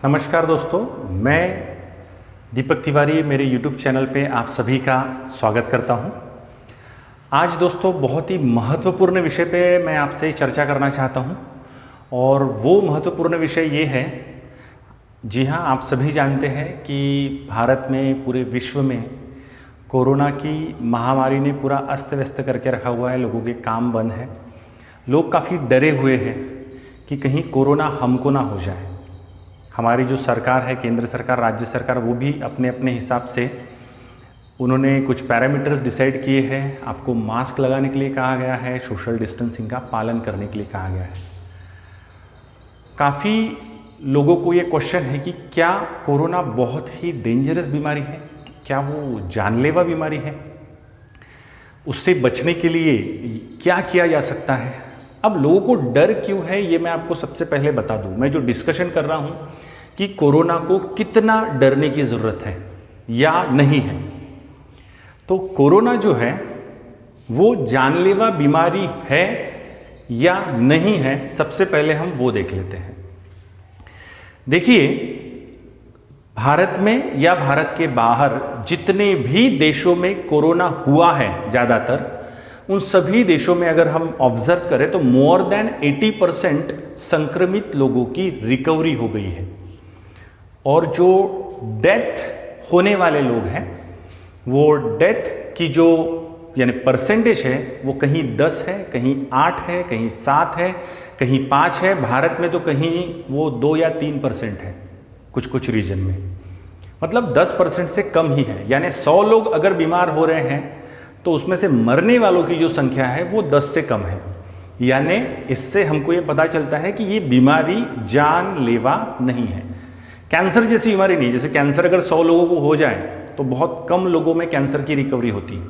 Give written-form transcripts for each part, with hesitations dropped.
नमस्कार दोस्तों, मैं दीपक तिवारी मेरे YouTube चैनल पे आप सभी का स्वागत करता हूं। आज दोस्तों बहुत ही महत्वपूर्ण विषय पे मैं आपसे चर्चा करना चाहता हूं और वो महत्वपूर्ण विषय ये है, जी हाँ, आप सभी जानते हैं कि भारत में, पूरे विश्व में कोरोना की महामारी ने पूरा अस्त व्यस्त करके रखा हुआ है। लोगों के काम बंद है, लोग काफ़ी डरे हुए हैं कि कहीं कोरोना हमको ना हो जाए। हमारी जो सरकार है, केंद्र सरकार, राज्य सरकार, वो भी अपने अपने हिसाब से उन्होंने कुछ पैरामीटर्स डिसाइड किए हैं। आपको मास्क लगाने के लिए कहा गया है, सोशल डिस्टेंसिंग का पालन करने के लिए कहा गया है। काफ़ी लोगों को ये क्वेश्चन है कि क्या कोरोना बहुत ही डेंजरस बीमारी है, क्या वो जानलेवा बीमारी है, उससे बचने के लिए क्या किया जा सकता है। अब लोगों को डर क्यों है, ये मैं आपको सबसे पहले बता दूं। मैं जो डिस्कशन कर रहा हूं कि कोरोना को कितना डरने की ज़रूरत है या नहीं है, तो कोरोना जो है वो जानलेवा बीमारी है या नहीं है, सबसे पहले हम वो देख लेते हैं। देखिए, भारत में या भारत के बाहर जितने भी देशों में कोरोना हुआ है, ज़्यादातर उन सभी देशों में अगर हम ऑब्जर्व करें तो मोर देन 80% संक्रमित लोगों की रिकवरी हो गई है और जो डेथ होने वाले लोग हैं वो डेथ की जो यानी परसेंटेज है वो कहीं 10 है, कहीं 8 है, कहीं 7 है, कहीं 5 है। भारत में तो कहीं वो 2 या 3% है, कुछ कुछ रीजन में, मतलब 10% से कम ही है। यानी 100 लोग अगर बीमार हो रहे हैं तो उसमें से मरने वालों की जो संख्या है वो 10 से कम है। यानी इससे हमको ये पता चलता है कि ये बीमारी जानलेवा नहीं है। कैंसर जैसी बीमारी नहीं, जैसे कैंसर अगर 100 लोगों को हो जाए तो बहुत कम लोगों में कैंसर की रिकवरी होती है।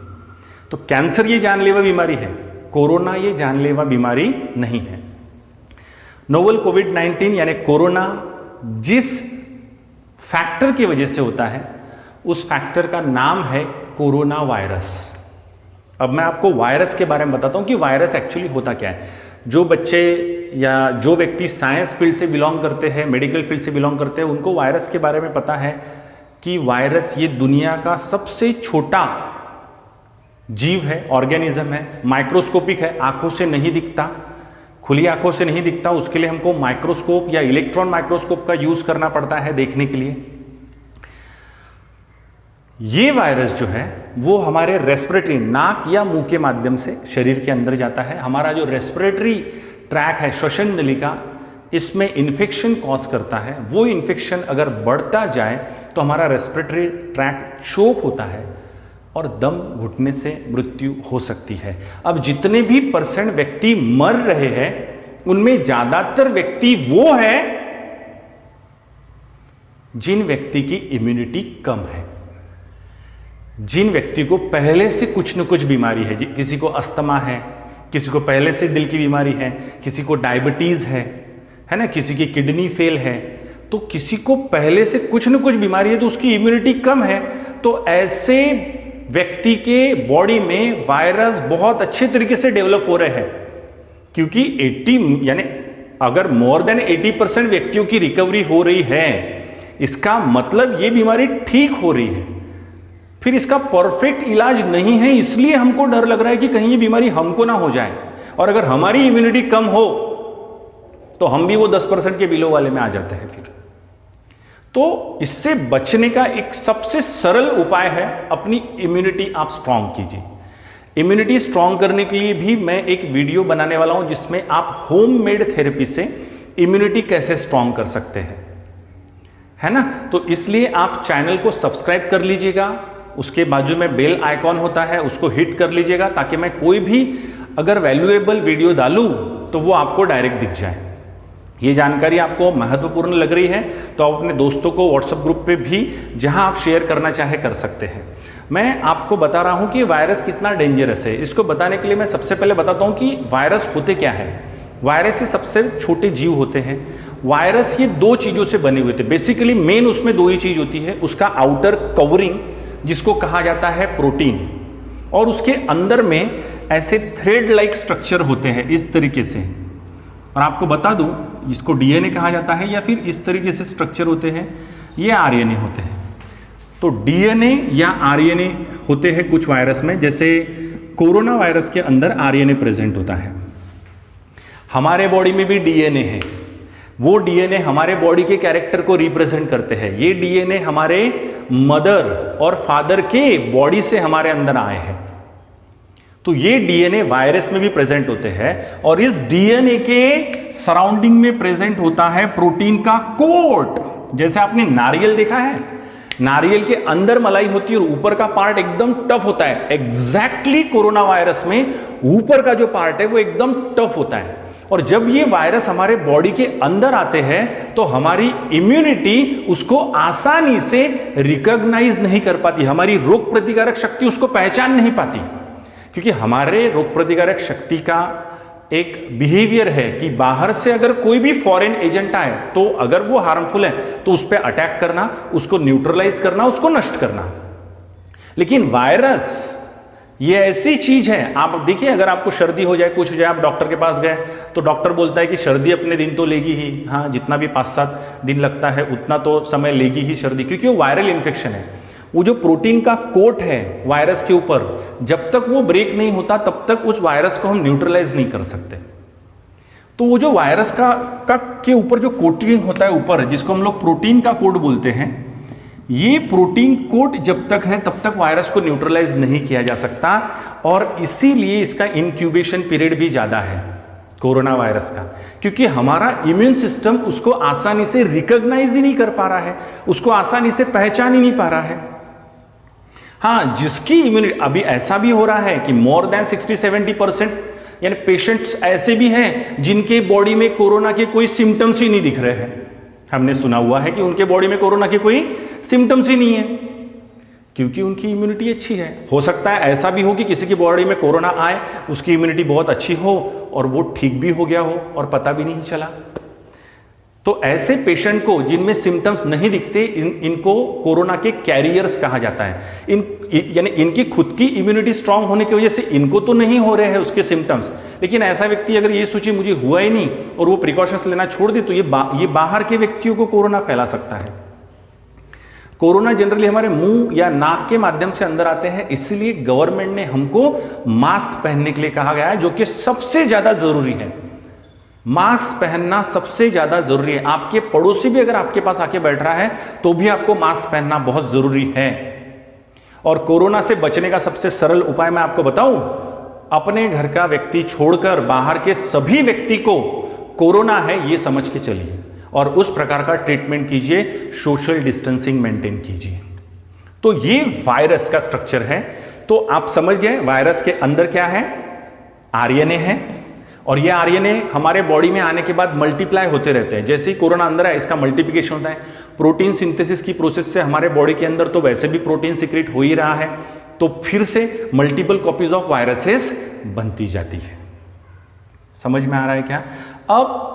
तो कैंसर ये जानलेवा बीमारी है, कोरोना ये जानलेवा बीमारी नहीं है। नोवेल कोविड-19 यानी कोरोना जिस फैक्टर की वजह से होता है उस फैक्टर का नाम है कोरोना वायरस। अब मैं आपको वायरस के बारे में बताता हूं कि वायरस एक्चुअली होता क्या है। जो बच्चे या जो व्यक्ति साइंस फील्ड से बिलोंग करते हैं, मेडिकल फील्ड से बिलोंग करते हैं, उनको वायरस के बारे में पता है कि वायरस ये दुनिया का सबसे छोटा जीव है, ऑर्गेनिज्म है, माइक्रोस्कोपिक है, आंखों से नहीं दिखता, खुली आंखों से नहीं दिखता। उसके लिए हमको माइक्रोस्कोप या इलेक्ट्रॉन माइक्रोस्कोप का यूज करना पड़ता है देखने के लिए। ये वायरस जो है वो हमारे रेस्पिरेटरी, नाक या मुंह के माध्यम से शरीर के अंदर जाता है। हमारा जो रेस्पिरेटरी ट्रैक है, श्वसन नलिका, इसमें इन्फेक्शन कॉज करता है। वो इन्फेक्शन अगर बढ़ता जाए तो हमारा रेस्पिरेटरी ट्रैक चोक होता है और दम घुटने से मृत्यु हो सकती है। अब जितने भी % व्यक्ति मर रहे हैं उनमें ज्यादातर व्यक्ति वो है जिन व्यक्ति की इम्यूनिटी कम है, जिन व्यक्ति को पहले से कुछ न कुछ बीमारी है। किसी को अस्थमा है, किसी को पहले से दिल की बीमारी है, किसी को डायबिटीज है ना, किसी की किडनी फेल है। तो किसी को पहले से कुछ न कुछ बीमारी है तो उसकी इम्यूनिटी कम है। तो ऐसे व्यक्ति के बॉडी में वायरस बहुत अच्छे तरीके से डेवलप हो रहे हैं, क्योंकि 80 यानी अगर मोर देन 80% व्यक्तियों की रिकवरी हो रही है, इसका मतलब ये बीमारी ठीक हो रही है। फिर इसका परफेक्ट इलाज नहीं है, इसलिए हमको डर लग रहा है कि कहीं ये बीमारी हमको ना हो जाए। और अगर हमारी इम्यूनिटी कम हो तो हम भी वो 10% के बिलो वाले में आ जाते हैं फिर। तो इससे बचने का एक सबसे सरल उपाय है, अपनी इम्यूनिटी आप स्ट्रांग कीजिए। इम्यूनिटी स्ट्रांग करने के लिए भी मैं एक वीडियो बनाने वाला हूं जिसमें आप होममेड थेरेपी से इम्यूनिटी कैसे स्ट्रांग कर सकते हैं, है ना। तो इसलिए आप चैनल को सब्सक्राइब कर लीजिएगा, उसके बाजू में बेल आइकॉन होता है उसको हिट कर लीजिएगा, ताकि मैं कोई भी अगर वैल्यूएबल वीडियो डालूं तो वो आपको डायरेक्ट दिख जाए। ये जानकारी आपको महत्वपूर्ण लग रही है तो आप अपने दोस्तों को व्हाट्सएप ग्रुप पे भी, जहां आप शेयर करना चाहे, कर सकते हैं। मैं आपको बता रहा हूं कि वायरस कितना डेंजरस है। इसको बताने के लिए मैं सबसे पहले बताता हूं कि वायरस होते क्या है। वायरस ये सबसे छोटे जीव होते हैं। वायरस ये 2 चीजों से बने हुए थे, बेसिकली मेन उसमें 2 ही चीज होती है। उसका आउटर कवरिंग जिसको कहा जाता है प्रोटीन, और उसके अंदर में ऐसे थ्रेड लाइक स्ट्रक्चर होते हैं इस तरीके से। और आपको बता दूं जिसको डीएनए कहा जाता है, या फिर इस तरीके से स्ट्रक्चर होते हैं, ये आरएनए होते हैं। तो डीएनए या आरएनए होते हैं कुछ वायरस में, जैसे कोरोना वायरस के अंदर आरएनए प्रेजेंट होता है। हमारे बॉडी में भी डीएनए है, वो डीएनए हमारे बॉडी के कैरेक्टर को रिप्रेजेंट करते हैं। ये डीएनए हमारे मदर और फादर के बॉडी से हमारे अंदर आए हैं। तो ये डीएनए वायरस में भी प्रेजेंट होते हैं, और इस डीएनए के सराउंडिंग में प्रेजेंट होता है प्रोटीन का कोट। जैसे आपने नारियल देखा है, नारियल के अंदर मलाई होती है और ऊपर का पार्ट एकदम टफ होता है। एग्जैक्टली कोरोना वायरस में ऊपर का जो पार्ट है वो एकदम टफ होता है, और जब ये वायरस हमारे बॉडी के अंदर आते हैं तो हमारी इम्यूनिटी उसको आसानी से रिकॉग्नाइज नहीं कर पाती, हमारी रोग प्रतिकारक शक्ति उसको पहचान नहीं पाती, क्योंकि हमारे रोग प्रतिकारक शक्ति का एक बिहेवियर है कि बाहर से अगर कोई भी फॉरेन एजेंट आए तो अगर वो हार्मफुल है तो उस पर अटैक करना, उसको न्यूट्रलाइज करना, उसको नष्ट करना। लेकिन वायरस ये ऐसी चीज है, आप देखिए अगर आपको सर्दी हो जाए, कुछ हो जाए, आप डॉक्टर के पास गए तो डॉक्टर बोलता है कि सर्दी अपने दिन तो लेगी ही, हाँ जितना भी 5-7 दिन लगता है उतना तो समय लेगी ही सर्दी, क्योंकि वो वायरल इन्फेक्शन है। वो जो प्रोटीन का कोट है वायरस के ऊपर, जब तक वो ब्रेक नहीं होता तब तक उस वायरस को हम न्यूट्रलाइज नहीं कर सकते। तो वो जो वायरस का के ऊपर जो कोटिंग होता है ऊपर, जिसको हम लोग प्रोटीन का कोट बोलते हैं, ये प्रोटीन कोट जब तक है तब तक वायरस को न्यूट्रलाइज नहीं किया जा सकता, और इसीलिए इसका इंक्यूबेशन पीरियड भी ज्यादा है कोरोना वायरस का, क्योंकि हमारा इम्यून सिस्टम उसको आसानी से रिकॉग्नाइज ही नहीं कर पा रहा है, उसको आसानी से पहचान ही नहीं पा रहा है। हाँ, जिसकी इम्यूनिटी, अभी ऐसा भी हो रहा है कि मोर देन 60-70% यानी पेशेंट्स ऐसे भी हैं जिनके बॉडी में कोरोना के कोई सिम्टम्स ही नहीं दिख रहे हैं। हमने सुना हुआ है कि उनके बॉडी में कोरोना के कोई सिम्टम्स ही नहीं है, क्योंकि उनकी इम्यूनिटी अच्छी है। हो सकता है ऐसा भी हो कि किसी की बॉडी में कोरोना आए, उसकी इम्यूनिटी बहुत अच्छी हो और वो ठीक भी हो गया हो और पता भी नहीं चला। तो ऐसे पेशेंट को जिनमें सिम्टम्स नहीं दिखते, इनको कोरोना के कैरियर्स कहा जाता है। यानी इनकी खुद की इम्यूनिटी स्ट्रांग होने की वजह से इनको तो नहीं हो रहे हैं उसके सिम्टम्स, लेकिन ऐसा व्यक्ति अगर ये सोचे मुझे हुआ ही नहीं और वो प्रिकॉशंस लेना छोड़ दे तो ये बाहर के व्यक्तियों को कोरोना फैला सकता है। कोरोना जनरली हमारे मुंह या नाक के माध्यम से अंदर आते हैं, इसलिए गवर्नमेंट ने हमको मास्क पहनने के लिए कहा गया है, जो कि सबसे ज्यादा जरूरी है। मास्क पहनना सबसे ज्यादा जरूरी है। आपके पड़ोसी भी अगर आपके पास आके बैठ रहा है तो भी आपको मास्क पहनना बहुत जरूरी है। और कोरोना से बचने का सबसे सरल उपाय मैं आपको बताऊं, अपने घर का व्यक्ति छोड़कर बाहर के सभी व्यक्ति को कोरोना है ये समझ के चलिए और उस प्रकार का ट्रीटमेंट कीजिए, सोशल डिस्टेंसिंग मेंटेन कीजिए। तो ये वायरस का स्ट्रक्चर है। तो आप समझ गए वायरस के अंदर क्या है, आरएनए है, और ये आरएनए हमारे बॉडी में आने के बाद मल्टीप्लाई होते रहते हैं। जैसे ही कोरोना अंदर है इसका मल्टीप्लिकेशन होता है। प्रोटीन सिंथेसिस की प्रोसेस से हमारे बॉडी के अंदर तो वैसे भी प्रोटीन सीक्रेट हो ही रहा है, तो फिर से मल्टीपल कॉपीज ऑफ वायरसेस बनती जाती है। समझ में आ रहा है क्या? अब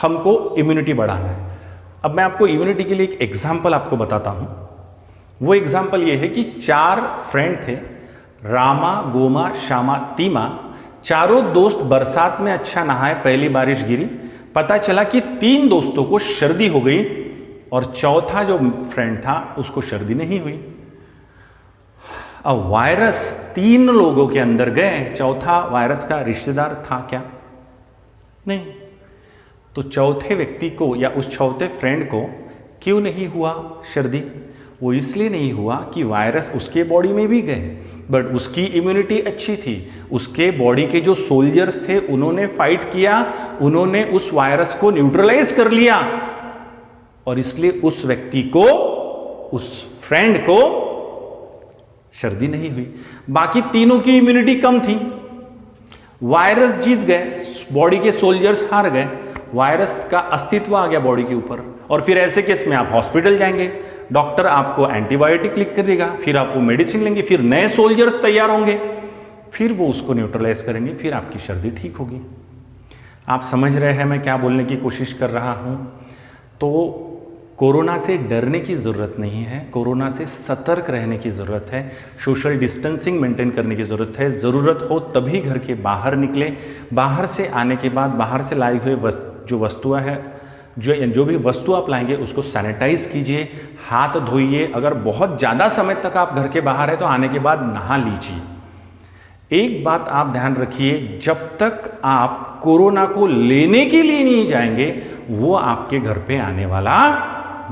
हमको इम्यूनिटी बढ़ाना है। अब मैं आपको इम्यूनिटी के लिए एक एग्जाम्पल आपको बताता हूं। वो एग्जाम्पल ये है कि 4 फ्रेंड थे, रामा, गोमा, श्यामा, तीमा। चारों दोस्त बरसात में अच्छा नहाए, पहली बारिश गिरी। पता चला कि 3 दोस्तों को सर्दी हो गई और चौथा जो फ्रेंड था उसको सर्दी नहीं हुई। अब वायरस 3 लोगों के अंदर गए, चौथा वायरस का रिश्तेदार था क्या? नहीं। तो चौथे व्यक्ति को या उस चौथे फ्रेंड को क्यों नहीं हुआ सर्दी? वो इसलिए नहीं हुआ कि वायरस उसके बॉडी में भी गए, बट उसकी इम्यूनिटी अच्छी थी। उसके बॉडी के जो सोल्जर्स थे उन्होंने फाइट किया, उन्होंने उस वायरस को न्यूट्रलाइज कर लिया, और इसलिए उस व्यक्ति को, उस फ्रेंड को सर्दी नहीं हुई। बाकी तीनों की इम्यूनिटी कम थी, वायरस जीत गए, बॉडी के सोल्जर्स हार गए, वायरस का अस्तित्व आ गया बॉडी के ऊपर। और फिर ऐसे केस में आप हॉस्पिटल जाएंगे, डॉक्टर आपको एंटीबायोटिक लिख कर देगा, फिर आप वो मेडिसिन लेंगे, फिर नए सोल्जर्स तैयार होंगे, फिर वो उसको न्यूट्रलाइज करेंगे, फिर आपकी सर्दी ठीक होगी। आप समझ रहे हैं मैं क्या बोलने की कोशिश कर रहा हूं? तो कोरोना से डरने की ज़रूरत नहीं है, कोरोना से सतर्क रहने की ज़रूरत है, सोशल डिस्टेंसिंग मेंटेन करने की ज़रूरत है। ज़रूरत हो तभी घर के बाहर निकलें। बाहर से आने के बाद बाहर से लाए हुए जो वस्तुएं हैं, जो भी वस्तु आप लाएंगे उसको सैनिटाइज कीजिए, हाथ धोइए। अगर बहुत ज़्यादा समय तक आप घर के बाहर है तो आने के बाद नहा लीजिए। एक बात आप ध्यान रखिए, जब तक आप कोरोना को लेने के लिए नहीं जाएंगे वो आपके घर पे आने वाला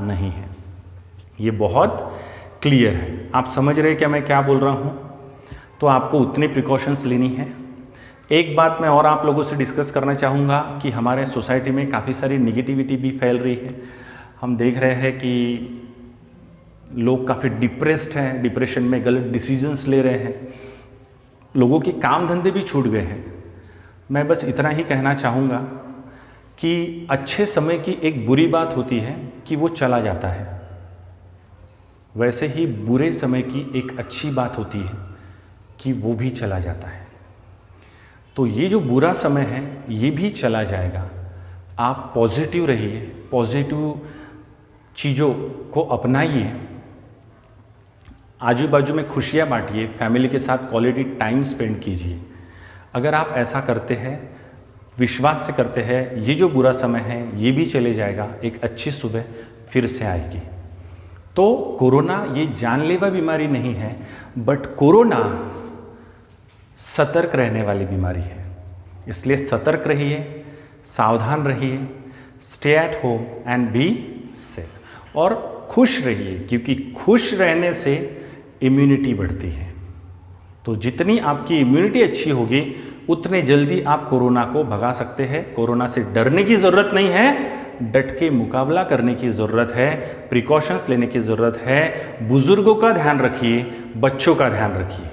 नहीं है। ये बहुत क्लियर है। आप समझ रहे हैं क्या मैं क्या बोल रहा हूँ? तो आपको उतनी प्रिकॉशंस लेनी है। एक बात मैं और आप लोगों से डिस्कस करना चाहूँगा कि हमारे सोसाइटी में काफ़ी सारी निगेटिविटी भी फैल रही है। हम देख रहे हैं कि लोग काफ़ी डिप्रेस्ड हैं, डिप्रेशन में गलत डिसीजंस ले रहे हैं, लोगों के काम धंधे भी छूट गए हैं। मैं बस इतना ही कहना चाहूँगा कि अच्छे समय की एक बुरी बात होती है कि वो चला जाता है, वैसे ही बुरे समय की एक अच्छी बात होती है कि वो भी चला जाता है। तो ये जो बुरा समय है ये भी चला जाएगा। आप पॉजिटिव रहिए, पॉजिटिव चीज़ों को अपनाइए, आजू बाजू में खुशियाँ बांटिए, फैमिली के साथ क्वालिटी टाइम स्पेंड कीजिए। अगर आप ऐसा करते हैं, विश्वास से करते हैं, ये जो बुरा समय है ये भी चले जाएगा, एक अच्छी सुबह फिर से आएगी। तो कोरोना ये जानलेवा बीमारी नहीं है, बट कोरोना सतर्क रहने वाली बीमारी है। इसलिए सतर्क रहिए, सावधान रहिए, stay at home and be safe, और खुश रहिए, क्योंकि खुश रहने से इम्यूनिटी बढ़ती है। तो जितनी आपकी इम्यूनिटी अच्छी होगी उतने जल्दी आप कोरोना को भगा सकते हैं। कोरोना से डरने की ज़रूरत नहीं है, डट के मुकाबला करने की ज़रूरत है, प्रिकॉशंस लेने की ज़रूरत है। बुजुर्गों का ध्यान रखिए, बच्चों का ध्यान रखिए।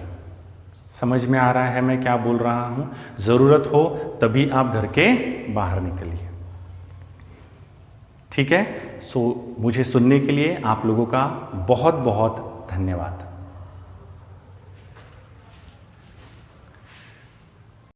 समझ में आ रहा है मैं क्या बोल रहा हूँ? ज़रूरत हो तभी आप घर के बाहर निकलिए। ठीक है? मुझे सुनने के लिए आप लोगों का बहुत बहुत धन्यवाद।